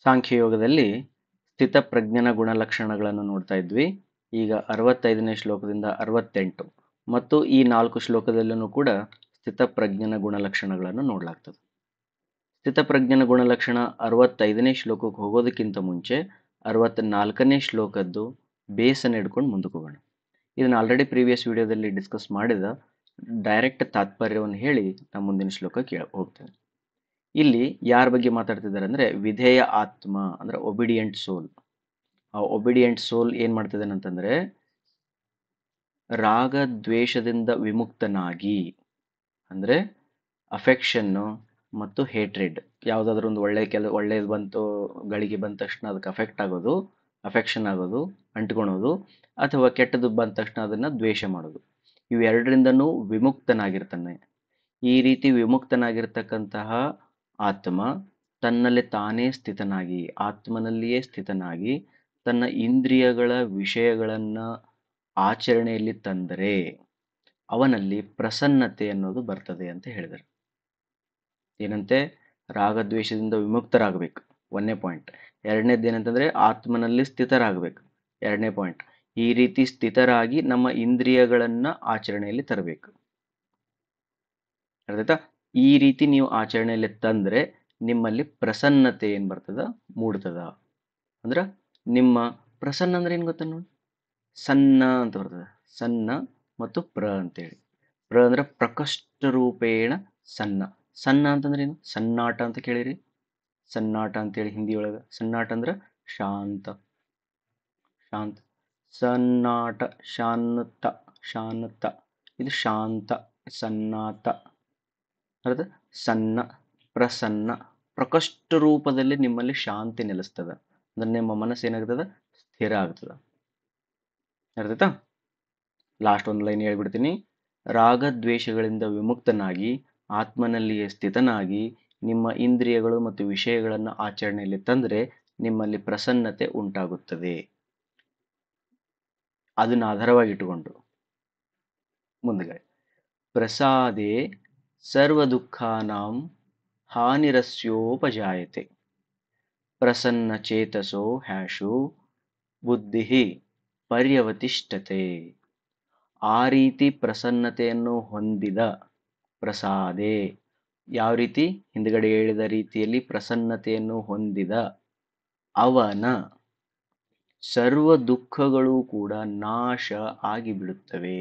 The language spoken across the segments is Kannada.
ಸಾಂಖ್ಯಯೋಗದಲ್ಲಿ ಸ್ಥಿತಪ್ರಜ್ಞನ ಗುಣಲಕ್ಷಣಗಳನ್ನು ನೋಡ್ತಾ ಇದ್ವಿ. ಈಗ 65ನೇ ಶ್ಲೋಕದಿಂದ 68 ಮತ್ತು ಈ 4 ಶ್ಲೋಕದಲ್ಲೂ ಕೂಡ ಸ್ಥಿತಪ್ರಜ್ಞನ ಗುಣಲಕ್ಷಣಗಳನ್ನು ನೋಡಲಾಗ್ತದೆ. ಸ್ಥಿತಪ್ರಜ್ಞನ ಗುಣಲಕ್ಷಣ 65ನೇ ಶ್ಲೋಕಕ್ಕೆ ಹೋಗೋದಕ್ಕಿಂತ ಮುಂಚೆ 64ನೇ ಶ್ಲೋಕದ್ದು ಬೇಸನ್ನು ಹಿಡ್ಕೊಂಡು ಮುಂದಕ್ಕೆ ಹೋಗೋಣ. ಇದನ್ನು ಆಲ್ರೆಡಿ ಪ್ರೀವಿಯಸ್ ವಿಡಿಯೋದಲ್ಲಿ ಡಿಸ್ಕಸ್ ಮಾಡಿದ ಡೈರೆಕ್ಟ್ ತಾತ್ಪರ್ಯವನ್ನು ಹೇಳಿ ನಾನು ಮುಂದಿನ ಶ್ಲೋಕಕ್ಕೆ ಹೋಗ್ತೇನೆ. ಇಲ್ಲಿ ಯಾರ ಬಗ್ಗೆ ಮಾತಾಡ್ತಿದ್ದಾರೆ ಅಂದರೆ ವಿಧೇಯ ಆತ್ಮ ಅಂದ್ರೆ ಒಬಿಡಿಯಂಟ್ ಸೋಲ್. ಆ ಒಬಿಡಿಯಂಟ್ ಸೋಲ್ ಏನು ಮಾಡ್ತಿದ್ದಾನೆ ಅಂತಂದರೆ ರಾಗದ್ವೇಷದಿಂದ ವಿಮುಕ್ತನಾಗಿ, ಅಂದರೆ ಅಫೆಕ್ಷನ್ನು ಮತ್ತು ಹೇಟ್ರೆಡ್, ಯಾವುದಾದ್ರೂ ಒಂದು ಒಳ್ಳೆಯದು ಬಂತು, ಗಳಿಗೆ ಬಂದ ತಕ್ಷಣ ಅದಕ್ಕೆ ಅಫೆಕ್ಷನ್ ಆಗೋದು, ಅಂಟ್ಕೊಳೋದು, ಅಥವಾ ಕೆಟ್ಟದ್ದು ಬಂದ ತಕ್ಷಣ ಅದನ್ನು ದ್ವೇಷ ಮಾಡೋದು, ಇವೆರಡರಿಂದನೂ ವಿಮುಕ್ತನಾಗಿರ್ತಾನೆ. ಈ ರೀತಿ ವಿಮುಕ್ತನಾಗಿರ್ತಕ್ಕಂತಹ ಆತ್ಮ ತನ್ನಲ್ಲಿ ತಾನೇ ಸ್ಥಿತನಾಗಿ, ಆತ್ಮನಲ್ಲಿಯೇ ಸ್ಥಿತನಾಗಿ ತನ್ನ ಇಂದ್ರಿಯಗಳ ವಿಷಯಗಳನ್ನು ಆಚರಣೆಯಲ್ಲಿ ತಂದರೆ ಅವನಲ್ಲಿ ಪ್ರಸನ್ನತೆ ಅನ್ನೋದು ಬರ್ತದೆ ಅಂತ ಹೇಳಿದರು. ಏನಂತೆ? ರಾಗದ್ವೇಷದಿಂದ ವಿಮುಕ್ತರಾಗಬೇಕು, 1ನೇ ಪಾಯಿಂಟ್. 2ನೇದು ಏನಂತಂದರೆ ಆತ್ಮನಲ್ಲಿ ಸ್ಥಿತರಾಗಬೇಕು, 2ನೇ ಪಾಯಿಂಟ್. ಈ ರೀತಿ ಸ್ಥಿತರಾಗಿ ನಮ್ಮ ಇಂದ್ರಿಯಗಳನ್ನು ಆಚರಣೆಯಲ್ಲಿ ತರಬೇಕು. ಅರ್ಥಾಯ್ತಾ? ಈ ರೀತಿ ನೀವು ಆಚರಣೆಯಲ್ಲಿ ತಂದರೆ ನಿಮ್ಮಲ್ಲಿ ಪ್ರಸನ್ನತೆ ಏನು ಬರ್ತದ, ಮೂಡ್ತದ. ಅಂದ್ರೆ ನಿಮ್ಮ ಪ್ರಸನ್ನ ಅಂದ್ರೆ ಏನು ಗೊತ್ತ ನೋಡಿ, ಸಣ್ಣ ಅಂತ ಬರ್ತದೆ. ಸಣ್ಣ ಮತ್ತು ಅಂತೇಳಿ. ಅಂದ್ರೆ ಪ್ರಕಷ್ಟ ರೂಪೇಣ ಸಣ್ಣ. ಸಣ್ಣ ಅಂತಂದ್ರೆ ಏನು? ಸನ್ನಾಟ ಅಂತ ಕೇಳಿರಿ. ಸನ್ನಾಟ ಅಂತೇಳಿ ಹಿಂದಿ ಒಳಗೆ. ಸನ್ನಾಟ ಅಂದ್ರೆ ಶಾಂತ. ಸನ್ನಾಟ, ಶಾಂತ, ಇದು ಶಾಂತ. ಸನ್ನಾತ ಅರ್ಥ ಸಣ್ಣ, ಪ್ರಸನ್ನ, ಪ್ರಕಷ್ಟ ರೂಪದಲ್ಲಿ ನಿಮ್ಮಲ್ಲಿ ಶಾಂತಿ ನೆಲೆಸ್ತದ. ಅಂದ್ರೆ ನಿಮ್ಮ ಮನಸ್ಸು ಏನಾಗ್ತದ, ಸ್ಥಿರ ಆಗ್ತದ. ಅರ್ಥಾಯ್ತಾ? ಲಾಸ್ಟ್ ಒಂದು ಲೈನ್ ಹೇಳ್ಬಿಡ್ತೀನಿ. ರಾಗದ್ವೇಷಗಳಿಂದ ವಿಮುಕ್ತನಾಗಿ ಆತ್ಮನಲ್ಲಿಯೇ ಸ್ಥಿತನಾಗಿ ನಿಮ್ಮ ಇಂದ್ರಿಯಗಳು ಮತ್ತು ವಿಷಯಗಳನ್ನು ಆಚರಣೆಯಲ್ಲಿ ತಂದರೆ ನಿಮ್ಮಲ್ಲಿ ಪ್ರಸನ್ನತೆ ಉಂಟಾಗುತ್ತದೆ. ಅದನ್ನು ಆಧಾರವಾಗಿಟ್ಟುಕೊಂಡು ಮುಂದೆ ಪ್ರಸಾದೇ ಸರ್ವ ದುಃಖಾನಾಂ ಹಾನಿರಸ್ಯೋಪಜಾಯತೆ ಪ್ರಸನ್ನ ಚೇತಸೋ ಹ್ಯಾಶು ಬುದ್ಧಿ ಪರ್ಯವತಿಷ್ಠತೆ. ಆ ರೀತಿ ಪ್ರಸನ್ನತೆಯನ್ನು ಹೊಂದಿದ ಪ್ರಸಾದೇ, ಯಾವ ರೀತಿ? ಹಿಂದ್ಗಡೆ ಹೇಳಿದ ರೀತಿಯಲ್ಲಿ ಪ್ರಸನ್ನತೆಯನ್ನು ಹೊಂದಿದ ಅವನ ಸರ್ವ ದುಃಖಗಳು ಕೂಡ ನಾಶ ಆಗಿಬಿಡುತ್ತವೆ.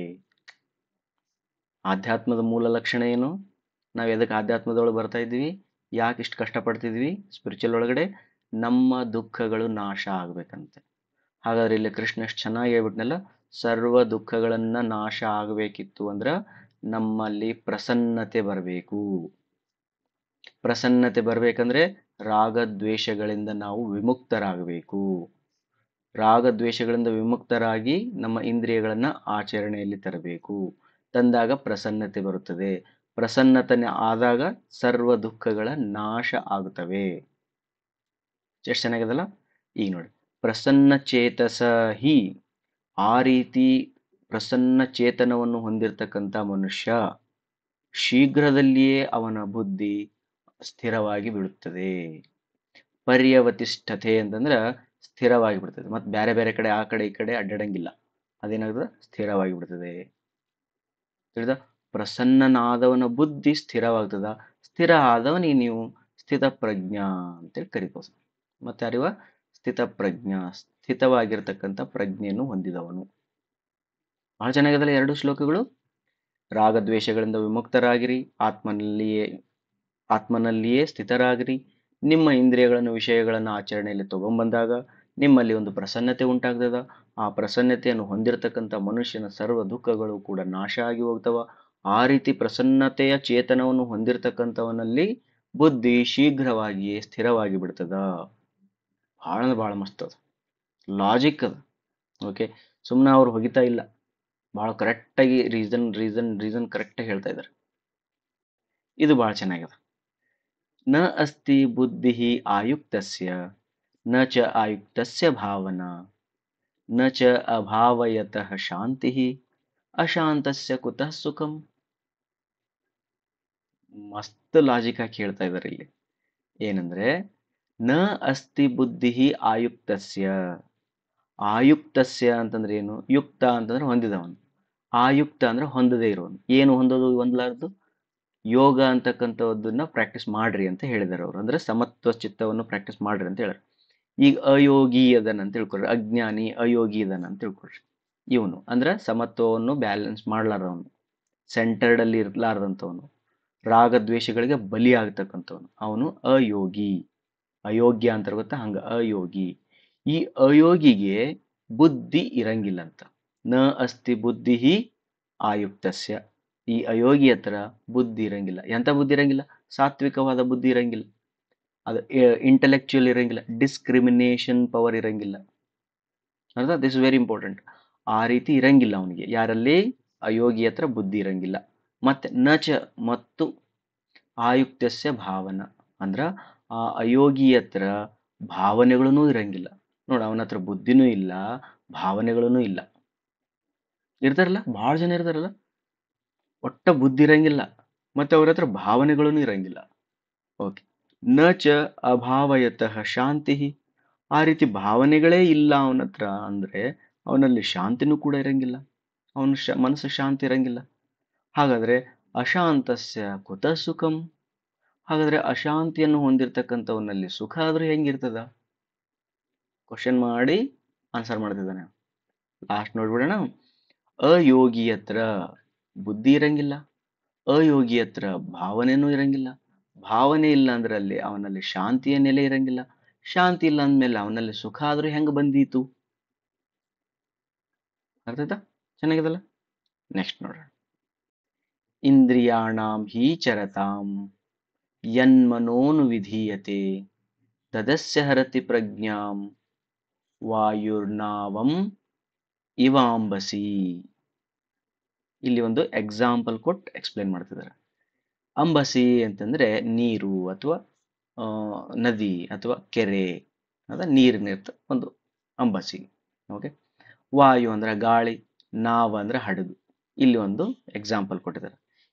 ಆಧ್ಯಾತ್ಮದ ಮೂಲ ಲಕ್ಷಣ ಏನು? ನಾವು ಎದಕ್ಕೆ ಆಧ್ಯಾತ್ಮದೊಳಗೆ ಬರ್ತಾ ಇದ್ವಿ? ಯಾಕೆ ಇಷ್ಟು ಕಷ್ಟಪಡ್ತಿದ್ವಿ ಸ್ಪಿರಿಚುವಲ್ ಒಳಗಡೆ? ನಮ್ಮ ದುಃಖಗಳು ನಾಶ ಆಗ್ಬೇಕಂತೆ. ಹಾಗಾದ್ರೆ ಇಲ್ಲಿ ಕೃಷ್ಣ ಎಷ್ಟು ಚೆನ್ನಾಗಿ ಹೇಳ್ಬಿಟ್ನಲ್ಲ, ಸರ್ವ ದುಃಖಗಳನ್ನ ನಾಶ ಆಗಬೇಕಿತ್ತು ಅಂದ್ರೆ ನಮ್ಮಲ್ಲಿ ಪ್ರಸನ್ನತೆ ಬರಬೇಕು. ಪ್ರಸನ್ನತೆ ಬರಬೇಕಂದ್ರೆ ರಾಗದ್ವೇಷಗಳಿಂದ ನಾವು ವಿಮುಕ್ತರಾಗಬೇಕು. ರಾಗದ್ವೇಷಗಳಿಂದ ವಿಮುಕ್ತರಾಗಿ ನಮ್ಮ ಇಂದ್ರಿಯಗಳನ್ನ ಆಚರಣೆಯಲ್ಲಿ ತರಬೇಕು. ತಂದಾಗ ಪ್ರಸನ್ನತೆ ಬರುತ್ತದೆ. ಪ್ರಸನ್ನತೆ ಆದಾಗ ಸರ್ವ ದುಃಖಗಳ ನಾಶ ಆಗುತ್ತವೆ. ಎಷ್ಟು ಚೆನ್ನಾಗಿದಲ್ಲ? ಈಗ ನೋಡಿ, ಪ್ರಸನ್ನ ಚೇತಸ ಹಿ, ಆ ರೀತಿ ಪ್ರಸನ್ನ ಚೇತನವನ್ನು ಹೊಂದಿರತಕ್ಕಂಥ ಮನುಷ್ಯ ಶೀಘ್ರದಲ್ಲಿಯೇ ಅವನ ಬುದ್ಧಿ ಸ್ಥಿರವಾಗಿ ಬಿಡುತ್ತದೆ. ಪರ್ಯವತಿಷ್ಠತೆ ಅಂತಂದ್ರೆ ಸ್ಥಿರವಾಗಿ ಬಿಡ್ತದೆ. ಮತ್ತೆ ಬೇರೆ ಬೇರೆ ಕಡೆ ಆ ಕಡೆ ಈ ಕಡೆ ಅಡ್ಡಾಡಂಗಿಲ್ಲ. ಅದೇನಾಗ್ತದೆ? ಸ್ಥಿರವಾಗಿ ಬಿಡ್ತದೆ. ತಿಳಿದ? ಪ್ರಸನ್ನನಾದವನ ಬುದ್ಧಿ ಸ್ಥಿರವಾಗ್ತದ. ಸ್ಥಿರ ಆದವನಿಗೆ ನೀವು ಸ್ಥಿತಪ್ರಜ್ಞ ಅಂತೇಳಿ ಕರಿಬೋದು. ಮತ್ತೆ ಯಾರಿವ? ಸ್ಥಿತಪ್ರಜ್ಞ, ಸ್ಥಿತವಾಗಿರ್ತಕ್ಕಂಥ ಪ್ರಜ್ಞೆಯನ್ನು ಹೊಂದಿದವನು. ಬಹಳ ಚೆನ್ನಾಗಿದಲ್ಲ 2 ಶ್ಲೋಕಗಳು. ರಾಗದ್ವೇಷಗಳಿಂದ ವಿಮುಕ್ತರಾಗಿರಿ, ಆತ್ಮನಲ್ಲಿಯೇ ಸ್ಥಿತರಾಗಿರಿ. ನಿಮ್ಮ ಇಂದ್ರಿಯಗಳನ್ನು ವಿಷಯಗಳನ್ನು ಆಚರಣೆಯಲ್ಲಿ ತಗೊಂಡ್ಬಂದಾಗ ನಿಮ್ಮಲ್ಲಿ ಒಂದು ಪ್ರಸನ್ನತೆ ಉಂಟಾಗ್ತದ. ಆ ಪ್ರಸನ್ನತೆಯನ್ನು ಹೊಂದಿರತಕ್ಕಂಥ ಮನುಷ್ಯನ ಸರ್ವ ದುಃಖಗಳು ಕೂಡ ನಾಶ ಆಗಿ ಹೋಗ್ತವ. ಆ ರೀತಿ ಪ್ರಸನ್ನತೆಯ ಚೇತನವನ್ನು ಹೊಂದಿರತಕ್ಕಂಥವನಲ್ಲಿ ಬುದ್ಧಿ ಶೀಘ್ರವಾಗಿಯೇ ಸ್ಥಿರವಾಗಿ ಬಿಡ್ತದ. ಭಾಳ ಮಸ್ತ್ ಅದ, ಲಾಜಿಕ್ ಅದ. ಓಕೆ, ಸುಮ್ಮನೆ ಅವ್ರು ಹೊಗಿತಾ ಇಲ್ಲ, ಭಾಳ ಕರೆಕ್ಟಾಗಿ ರೀಸನ್ ಕರೆಕ್ಟಾಗಿ ಹೇಳ್ತಾ ಇದ್ದಾರೆ. ಇದು ಭಾಳ ಚೆನ್ನಾಗಿದೆ. ನ ಅಸ್ತಿ ಬುದ್ಧಿ ಆಯುಕ್ತಸ್ಯ ನ ಚ ಆಯುಕ್ತಸ್ಯ ಭಾವನಾ ನ ಚ ಅಭಾವಯತಃ ಶಾಂತಿ ಅಶಾಂತಸ್ಯ ಕುತಃ ಸುಖಂ. ಮಸ್ತ್ ಲಾಜಿಕ್ ಹಾಕಿ ಹೇಳ್ತಾ ಇದ್ದಾರೆ ಇಲ್ಲಿ. ಏನಂದ್ರೆ, ನ ಅಸ್ತಿ ಬುದ್ಧಿ ಆಯುಕ್ತಸ್ಯ. ಆಯುಕ್ತಸ್ಯ ಅಂತಂದ್ರೆ ಏನು? ಯುಕ್ತ ಅಂತಂದ್ರೆ ಹೊಂದಿದವನು, ಆಯುಕ್ತ ಅಂದ್ರೆ ಹೊಂದದೇ ಇರೋನು. ಏನು ಹೊಂದೋದು ಹೊಂದಲಾರದು? ಯೋಗ ಅಂತಕ್ಕಂಥದ್ದನ್ನ ಪ್ರಾಕ್ಟೀಸ್ ಮಾಡ್ರಿ ಅಂತ ಹೇಳಿದಾರೆ ಅವರು. ಅಂದ್ರೆ ಸಮತ್ವ ಚಿತ್ತವನ್ನು ಪ್ರಾಕ್ಟೀಸ್ ಮಾಡ್ರಿ ಅಂತ ಹೇಳಾರೆ. ಈಗ ಅಯೋಗಿ ಅದನ್ನ ಅಂತ ತಿಳ್ಕೊಳ್ರಿ, ಅಜ್ಞಾನಿ ಅಯೋಗಿ ಇದನ್ನ ಅಂತ ತಿಳ್ಕೊಳ್ರಿ. ಇವನು ಅಂದ್ರೆ ಸಮತ್ವವನ್ನು ಬ್ಯಾಲೆನ್ಸ್ ಮಾಡ್ಲಾರವನು, ಸೆಂಟರ್ಡ್ ಅಲ್ಲಿ ಇರ್ಲಾರ್ದಂಥವನು, ರಾಗದ್ವೇಷಗಳಿಗೆ ಬಲಿ ಆಗ್ತಕ್ಕಂಥವನು, ಅವನು ಅಯೋಗಿ. ಅಯೋಗ್ಯ ಅಂತ ಗೊತ್ತಾ? ಹಂಗ ಅಯೋಗಿ. ಈ ಅಯೋಗಿಗೆ ಬುದ್ಧಿ ಇರಂಗಿಲ್ಲ ಅಂತ. ನ ಅಸ್ತಿ ಬುದ್ಧಿ ಆಯುಕ್ತಸ್ಯ. ಈ ಅಯೋಗಿ ಹತ್ರ ಬುದ್ಧಿ ಇರಂಗಿಲ್ಲ. ಎಂತ ಬುದ್ಧಿ ಇರಂಗಿಲ್ಲ? ಸಾತ್ವಿಕವಾದ ಬುದ್ಧಿ ಇರಂಗಿಲ್ಲ, ಅದು ಇಂಟೆಲೆಕ್ಚುಯಲ್ ಇರಂಗಿಲ್ಲ, ಡಿಸ್ಕ್ರಿಮಿನೇಷನ್ ಪವರ್ ಇರಂಗಿಲ್ಲ. ಅರ್ಥ? This is very important. ಆ ರೀತಿ ಇರಂಗಿಲ್ಲ ಅವನಿಗೆ. ಯಾರಲ್ಲಿ? ಅಯೋಗಿ ಹತ್ರ ಬುದ್ಧಿ ಇರಂಗಿಲ್ಲ. ಮತ್ತೆ ನಚ ಮತ್ತು ಆಯುಕ್ತಸ್ಯ ಭಾವನ ಅಂದ್ರ ಆ ಅಯೋಗಿ ಹತ್ರ ಭಾವನೆಗಳೂ ಇರಂಗಿಲ್ಲ. ನೋಡ, ಅವನ ಹತ್ರ ಬುದ್ಧಿನೂ ಇಲ್ಲ, ಭಾವನೆಗಳೂ ಇಲ್ಲ. ಇರ್ತಾರಲ್ಲ, ಬಹಳ ಜನ ಇರ್ತಾರಲ್ಲ, ಒಟ್ಟ ಬುದ್ಧಿ ಇರಂಗಿಲ್ಲ, ಮತ್ತೆ ಅವ್ರ ಹತ್ರ ಭಾವನೆಗಳೂ ಇರಂಗಿಲ್ಲ. ಓಕೆ. ನ ಚ ಅಭಾವಯತಃ ಶಾಂತಿ. ಆ ರೀತಿ ಭಾವನೆಗಳೇ ಇಲ್ಲ ಅವನ ಹತ್ರ ಅಂದ್ರೆ ಅವನಲ್ಲಿ ಶಾಂತಿನೂ ಕೂಡ ಇರಂಗಿಲ್ಲ. ಅವನ ಮನಸ್ಸು ಶಾಂತಿ ಇರಂಗಿಲ್ಲ. ಹಾಗಾದ್ರೆ ಅಶಾಂತಸ್ಯ ಕುತಃ ಸುಖಂ. ಹಾಗಾದ್ರೆ ಅಶಾಂತಿಯನ್ನು ಹೊಂದಿರತಕ್ಕಂಥವನಲ್ಲಿ ಸುಖ ಆದ್ರೂ ಹೆಂಗಿರ್ತದ? ಕ್ವಶನ್ ಮಾಡಿ ಆನ್ಸರ್ ಮಾಡ್ತಿದ್ದಾನೆ. ಲಾಸ್ಟ್ ನೋಡ್ಬಿಡೋಣ. ಅಯೋಗಿ ಹತ್ರ ಬುದ್ಧಿ ಇರಂಗಿಲ್ಲ, ಅಯೋಗಿ ಹತ್ರ ಭಾವನೆನೂ ಇರಂಗಿಲ್ಲ. ಭಾವನೆ ಇಲ್ಲ ಅಂದ್ರೆ ಅಲ್ಲಿ ಅವನಲ್ಲಿ ಶಾಂತಿಯ ನೆಲೆ ಇರಂಗಿಲ್ಲ. ಶಾಂತಿ ಇಲ್ಲ ಅಂದ್ಮೇಲೆ ಅವನಲ್ಲಿ ಸುಖ ಆದ್ರೂ ಹೆಂಗ್ ಬಂದೀತು? ಅರ್ಥ ಆಯ್ತಾ? ಚೆನ್ನಾಗಿದಲ್ಲ? ನೆಕ್ಸ್ಟ್ ನೋಡ್ರಿ. ಇಂದ್ರಿಯಾಣಾಂ ಹಿ ಚರತಾಂ ಯನ್ಮನೋನು ವಿಧೀಯತೆ ತದಸ್ಯ ಹರತಿ ಪ್ರಜ್ಞಾಂ ವಾಯುರ್ನಾವಂ ಇವಾಂಬಸಿ. ಇಲ್ಲಿ ಒಂದು ಎಕ್ಸಾಂಪಲ್ ಕೊಟ್ಟು ಎಕ್ಸ್ಪ್ಲೇನ್ ಮಾಡ್ತಿದ್ದಾರೆ. ಅಂಬಸಿ ಅಂತಂದ್ರೆ ನೀರು ಅಥವಾ ನದಿ ಅಥವಾ ಕೆರೆ, ಅದ ನೀರಿನಿರ್ತ ಒಂದು ಅಂಬಸಿ. ಓಕೆ. ವಾಯು ಅಂದ್ರೆ ಗಾಳಿ, ನಾವ ಅಂದ್ರೆ ಹಡಗು. ಇಲ್ಲಿ ಒಂದು ಎಕ್ಸಾಂಪಲ್ ಕೊಟ್ಟಿದ್ದಾರೆ.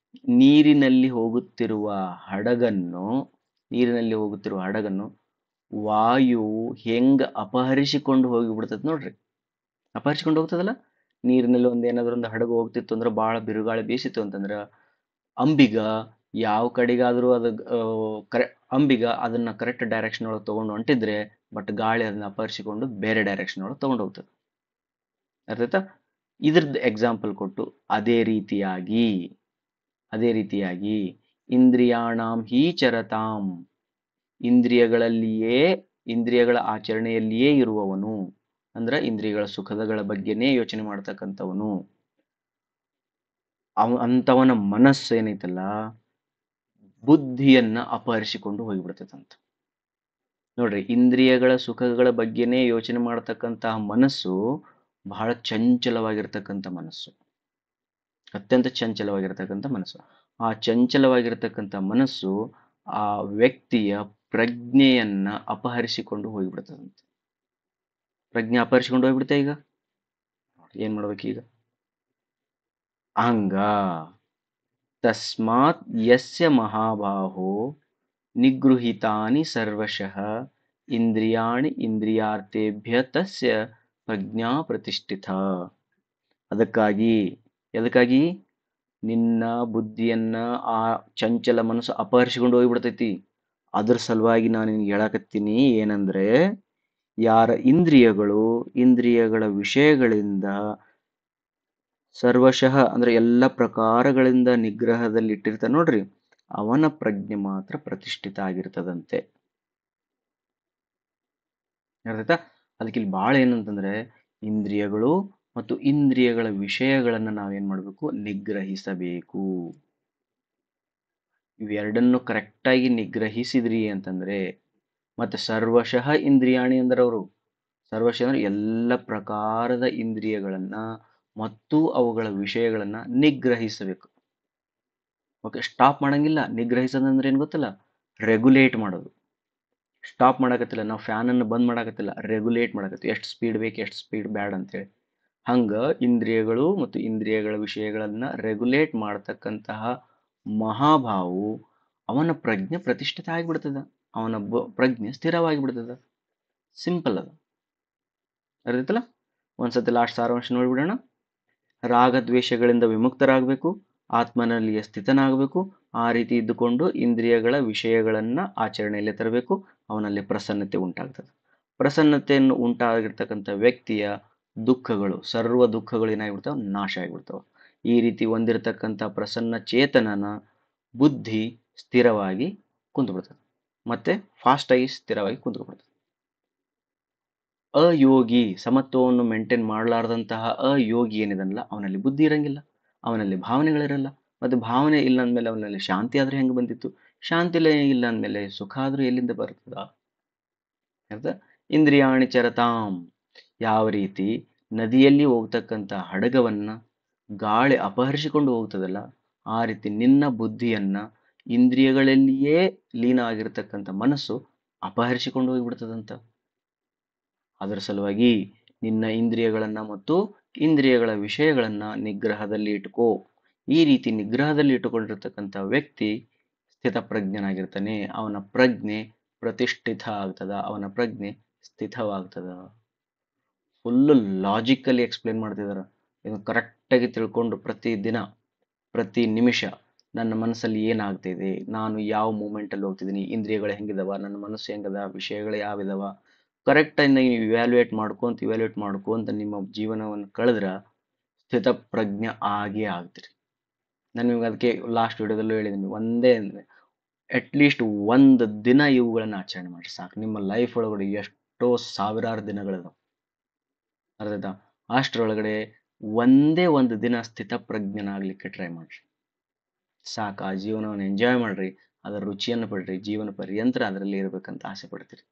ನೀರಿನಲ್ಲಿ ಹೋಗುತ್ತಿರುವ ಹಡಗನ್ನು ನೀರಿನಲ್ಲಿ ಹೋಗುತ್ತಿರುವ ಹಡಗನ್ನು ವಾಯು ಹೆಂಗ ಅಪಹರಿಸಿಕೊಂಡು ಹೋಗಿ ಬಿಡ್ತದೆ ನೋಡ್ರಿ. ಅಪಹರಿಸಿಕೊಂಡು ಹೋಗ್ತದಲ್ಲ. ನೀರಿನಲ್ಲಿ ಏನಾದ್ರೂ ಒಂದು ಹಡಗು ಹೋಗ್ತಿತ್ತು ಅಂದ್ರೆ, ಬಹಳ ಬಿರುಗಾಳಿ ಬೀಸಿತ್ತು ಅಂತಂದ್ರ ಅಂಬಿಗ ಯಾವ ಕಡೆಗಾದ್ರೂ ಅದು ಅಂಬಿಗ ಅದನ್ನ ಕರೆಕ್ಟ್ ಡೈರೆಕ್ಷನ್ ಒಳಗೆ ತಗೊಂಡು ಹೊಂಟಿದ್ರೆ, ಬಟ್ ಗಾಳಿ ಅದನ್ನ ಅಪಹರಿಸಿಕೊಂಡು ಬೇರೆ ಡೈರೆಕ್ಷನ್ ಒಳಗೆ ತಗೊಂಡು ಹೋಗ್ತದೆ. ಅರ್ಥ ಆಯ್ತಾ? ಇದ್ರದ್ದು ಎಕ್ಸಾಂಪಲ್ ಕೊಟ್ಟು ಅದೇ ರೀತಿಯಾಗಿ ಇಂದ್ರಿಯಾಣಾಂ ಹಿ ಚರತಾಂ, ಇಂದ್ರಿಯಗಳ ಆಚರಣೆಯಲ್ಲಿಯೇ ಇರುವವನು ಅಂದ್ರ ಇಂದ್ರಿಯಗಳ ಸುಖದಗಳ ಬಗ್ಗೆನೇ ಯೋಚನೆ ಮಾಡ್ತಕ್ಕಂಥವನು, ಅಂತವನ ಮನಸ್ಸು ಏನೈತಲ್ಲ, ಬುದ್ಧಿಯನ್ನ ಅಪಹರಿಸಿಕೊಂಡು ಹೋಗಿಬಿಡ್ತೈತಂತ. ನೋಡ್ರಿ, ಇಂದ್ರಿಯಗಳ ಸುಖಗಳ ಬಗ್ಗೆನೇ ಯೋಚನೆ ಮಾಡತಕ್ಕಂತಹ ಮನಸ್ಸು ಬಹಳ ಚಂಚಲವಾಗಿರ್ತಕ್ಕಂಥ ಮನಸ್ಸು, ಅತ್ಯಂತ ಚಂಚಲವಾಗಿರ್ತಕ್ಕಂಥ ಮನಸ್ಸು. ಆ ಚಂಚಲವಾಗಿರ್ತಕ್ಕಂಥ ಮನಸ್ಸು ಆ ವ್ಯಕ್ತಿಯ ಪ್ರಜ್ಞೆಯನ್ನ ಅಪಹರಿಸಿಕೊಂಡು ಹೋಗಿಬಿಡ್ತದಂತೆ. ಪ್ರಜ್ಞೆ ಅಪಹರಿಸಿಕೊಂಡು ಹೋಗ್ಬಿಡುತ್ತೆ. ಈಗ ಏನ್ ಮಾಡ್ಬೇಕು? ಈಗ ಹಂಗ ತಸ್ಮಾತ್ ಯಸ್ಯ ಮಹಾಬಾಹೋ ನಿಗೃಹೀತಾನಿ ಸರ್ವಶಃ ಇಂದ್ರಿಯಾಣಿ ಇಂದ್ರಿಯಾರ್ಥೇಭ್ಯ ತಸ್ಯ ಪ್ರಜ್ಞಾ ಪ್ರತಿಷ್ಠಿತ. ಎದಕ್ಕಾಗಿ ನಿನ್ನ ಬುದ್ಧಿಯನ್ನ ಆ ಚಂಚಲ ಮನಸ್ಸು ಅಪಹರಿಸಿಕೊಂಡು ಹೋಗಿಬಿಡ್ತೈತಿ. ಅದ್ರ ಸಲುವಾಗಿ ನಾನು ನಿನ್ಗೆ ಹೇಳಕತ್ತೀನಿ ಏನಂದ್ರೆ, ಯಾರ ಇಂದ್ರಿಯಗಳ ವಿಷಯಗಳಿಂದ ಸರ್ವಶಃ ಅಂದ್ರೆ ಎಲ್ಲ ಪ್ರಕಾರಗಳಿಂದ ನಿಗ್ರಹದಲ್ಲಿ ಇಟ್ಟಿರ್ತಾನೆ ನೋಡ್ರಿ, ಅವನ ಪ್ರಜ್ಞೆ ಮಾತ್ರ ಪ್ರತಿಷ್ಠಿತ ಆಗಿರ್ತದಂತೆ. ಅರ್ಥ? ಅದಕ್ಕೆ ಇಲ್ಲಿ ಬಾಳ ಏನಂತಂದ್ರೆ, ಇಂದ್ರಿಯಗಳು ಮತ್ತು ಇಂದ್ರಿಯಗಳ ವಿಷಯಗಳನ್ನ ನಾವೇನ್ ಮಾಡ್ಬೇಕು? ನಿಗ್ರಹಿಸಬೇಕು. ಇವೆರಡನ್ನು ಕರೆಕ್ಟಾಗಿ ನಿಗ್ರಹಿಸಿದ್ರಿ ಅಂತಂದ್ರೆ, ಮತ್ತೆ ಸರ್ವಶಃ ಇಂದ್ರಿಯಾಣಿ ಅಂದ್ರೆ ಅವರು ಸರ್ವಶಃ ಅಂದ್ರೆ ಎಲ್ಲ ಪ್ರಕಾರದ ಇಂದ್ರಿಯಗಳನ್ನ ಮತ್ತು ಅವುಗಳ ವಿಷಯಗಳನ್ನ ನಿಗ್ರಹಿಸಬೇಕು. ಓಕೆ. ಸ್ಟಾಪ್ ಮಾಡಂಗಿಲ್ಲ. ನಿಗ್ರಹಿಸೋದಂದ್ರೆ ಏನ್ ಗೊತ್ತಲ್ಲ? ರೆಗ್ಯುಲೇಟ್ ಮಾಡೋದು. ಸ್ಟಾಪ್ ಮಾಡಕತ್ತಿಲ್ಲ, ನಾವು ಫ್ಯಾನ್ ಅನ್ನು ಬಂದ್ ಮಾಡಕತ್ತಿಲ್ಲ, ರೆಗ್ಯುಲೇಟ್ ಮಾಡಕತ್ತೀವಿ. ಎಷ್ಟು ಸ್ಪೀಡ್ ಬೇಕು, ಎಷ್ಟು ಸ್ಪೀಡ್ ಬ್ಯಾಡ್ ಅಂತೇಳಿ. ಹಂಗ ಇಂದ್ರಿಯಗಳು ಮತ್ತು ಇಂದ್ರಿಯಗಳ ವಿಷಯಗಳನ್ನ ರೆಗ್ಯುಲೇಟ್ ಮಾಡತಕ್ಕಂತಹ ಮಹಾಭಾವು ಅವನ ಪ್ರಜ್ಞೆ ಪ್ರತಿಷ್ಠಿತ ಆಗಿಬಿಡ್ತದ. ಅವನ ಪ್ರಜ್ಞೆ ಸ್ಥಿರವಾಗಿ ಬಿಡ್ತದ. ಸಿಂಪಲ್ ಅದು. ಅರ್ಥೈತಲ್ಲ? ಒಂದ್ಸತಿ ಲಾಸ್ಟ್ ಸಾರಾಂಶ ನೋಡ್ಬಿಡೋಣ. ರಾಗದ್ವೇಷಗಳಿಂದ ವಿಮುಕ್ತರಾಗಬೇಕು, ಆತ್ಮನಲ್ಲಿಯೇ ಸ್ಥಿತನಾಗಬೇಕು. ಆ ರೀತಿ ಇದ್ದುಕೊಂಡು ಇಂದ್ರಿಯಗಳ ವಿಷಯಗಳನ್ನ ಆಚರಣೆಯಲ್ಲಿ ತರಬೇಕು. ಅವನಲ್ಲಿ ಪ್ರಸನ್ನತೆ ಉಂಟಾಗ್ತದೆ. ಪ್ರಸನ್ನತೆಯನ್ನು ಉಂಟಾಗಿರ್ತಕ್ಕಂಥ ವ್ಯಕ್ತಿಯ ದುಃಖಗಳು, ಸರ್ವ ದುಃಖಗಳು ಏನಾಗಿಬಿಡ್ತಾವ? ನಾಶ ಆಗಿಬಿಡ್ತಾವ. ಈ ರೀತಿ ಹೊಂದಿರತಕ್ಕಂಥ ಪ್ರಸನ್ನ ಚೇತನನ ಬುದ್ಧಿ ಸ್ಥಿರವಾಗಿ ಕುಂತ್ಬಿಡ್ತದೆ. ಮತ್ತೆ ಫಾಸ್ಟ್ ಆಗಿ ಸ್ಥಿರವಾಗಿ ಕುಂತ್ಕೊಬಿಡ್ತದೆ. ಅಯೋಗಿ, ಸಮತ್ವವನ್ನು ಮೇಂಟೈನ್ ಮಾಡಲಾರದಂತಹ ಅಯೋಗಿ ಏನಿದನಲ್ಲ, ಅವನಲ್ಲಿ ಬುದ್ಧಿ ಇರಂಗಿಲ್ಲ, ಅವನಲ್ಲಿ ಭಾವನೆಗಳಿರಲ್ಲ. ಮತ್ತು ಭಾವನೆ ಇಲ್ಲ ಅಂದಮೇಲೆ ಅವನಲ್ಲಿ ಶಾಂತಿ ಆದ್ರೆ ಹೆಂಗೆ ಬಂದಿತ್ತು? ಶಾಂತಿ ಇಲ್ಲ ಅಂದಮೇಲೆ ಸುಖ ಆದ್ರೂ ಎಲ್ಲಿಂದ ಬರ್ತದ? ಅರ್ಥ? ಇಂದ್ರಿಯಾಣಿ ಚರತಾಂ, ಯಾವ ರೀತಿ ನದಿಯಲ್ಲಿ ಹೋಗ್ತಕ್ಕಂಥ ಹಡಗವನ್ನ ಗಾಳಿ ಅಪಹರಿಸಿಕೊಂಡು ಹೋಗ್ತದಲ್ಲ, ಆ ರೀತಿ ನಿನ್ನ ಬುದ್ಧಿಯನ್ನ ಇಂದ್ರಿಯಗಳಲ್ಲಿಯೇ ಲೀನ ಆಗಿರ್ತಕ್ಕಂಥ ಮನಸ್ಸು ಅಪಹರಿಸಿಕೊಂಡು ಹೋಗಿಬಿಡ್ತದಂತ. ಅದರ ಸಲುವಾಗಿ ನಿನ್ನ ಇಂದ್ರಿಯಗಳನ್ನ ಮತ್ತು ಇಂದ್ರಿಯಗಳ ವಿಷಯಗಳನ್ನ ನಿಗ್ರಹದಲ್ಲಿ ಇಟ್ಕೋ. ಈ ರೀತಿ ನಿಗ್ರಹದಲ್ಲಿ ಇಟ್ಟುಕೊಂಡಿರ್ತಕ್ಕಂಥ ವ್ಯಕ್ತಿ ಸ್ಥಿತಪ್ರಜ್ಞನಾಗಿರ್ತಾನೆ. ಅವನ ಪ್ರಜ್ಞೆ ಪ್ರತಿಷ್ಠಿತ ಆಗ್ತದ, ಅವನ ಪ್ರಜ್ಞೆ ಸ್ಥಿತವಾಗ್ತದ. ಫುಲ್ಲು ಲಾಜಿಕಲಿ ಎಕ್ಸ್ಪ್ಲೇನ್ ಮಾಡ್ತಿದಾರ. ಇದನ್ನು ಕರೆಕ್ಟಾಗಿ ತಿಳ್ಕೊಂಡು ಪ್ರತಿ ದಿನ ಪ್ರತಿ ನಿಮಿಷ ನನ್ನ ಮನಸ್ಸಲ್ಲಿ ಏನಾಗ್ತಿದೆ, ನಾನು ಯಾವ ಮೂಮೆಂಟಲ್ಲಿ ಹೋಗ್ತಿದ್ದೀನಿ, ಇಂದ್ರಿಯಗಳು ಹೆಂಗಿದಾವ, ನನ್ನ ಮನಸ್ಸು ಹೆಂಗದ, ವಿಷಯಗಳು ಯಾವಿದಾವ, ಕರೆಕ್ಟಾಗಿ ನೀವು ಇವ್ಯಾಲ್ಯೂಯೇಟ್ ಮಾಡ್ಕೊಂತ ನಿಮ್ಮ ಜೀವನವನ್ನು ಕಳೆದ್ರೆ ಸ್ಥಿತಪ್ರಜ್ಞೆ ಆಗೇ ಆಗ್ತೀರಿ. ನಾನು ನಿಮ್ಗೆ ಅದಕ್ಕೆ ಲಾಸ್ಟ್ ವಿಡಿಯೋದಲ್ಲೂ ಹೇಳಿದ್ದೀನಿ, ಒಂದೇ ಅಟ್ಲೀಸ್ಟ್ ಒಂದು ದಿನ ಇವುಗಳನ್ನು ಆಚರಣೆ ಮಾಡಿ ಸಾಕು. ನಿಮ್ಮ ಲೈಫ್ ಒಳಗಡೆ ಎಷ್ಟೋ ಸಾವಿರಾರು ದಿನಗಳಿದಾವೆ, ಅರ್ಥಾಯ್ತಾ? ಅಷ್ಟರೊಳಗಡೆ ಒಂದೇ ಒಂದು ದಿನ ಸ್ಥಿತಪ್ರಜ್ಞನಾಗ್ಲಿಕ್ಕೆ ಟ್ರೈ ಮಾಡ್ರಿ ಸಾಕು. ಆ ಜೀವನವನ್ನು ಎಂಜಾಯ್ ಮಾಡ್ರಿ, ಅದರ ರುಚಿಯನ್ನು ಪಡ್ರಿ, ಜೀವನ ಪರ್ಯಂತರ ಅದರಲ್ಲಿ ಇರಬೇಕಂತ ಆಸೆ ಪಡ್ತೀರಿ.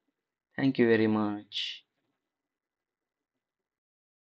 Thank you very much.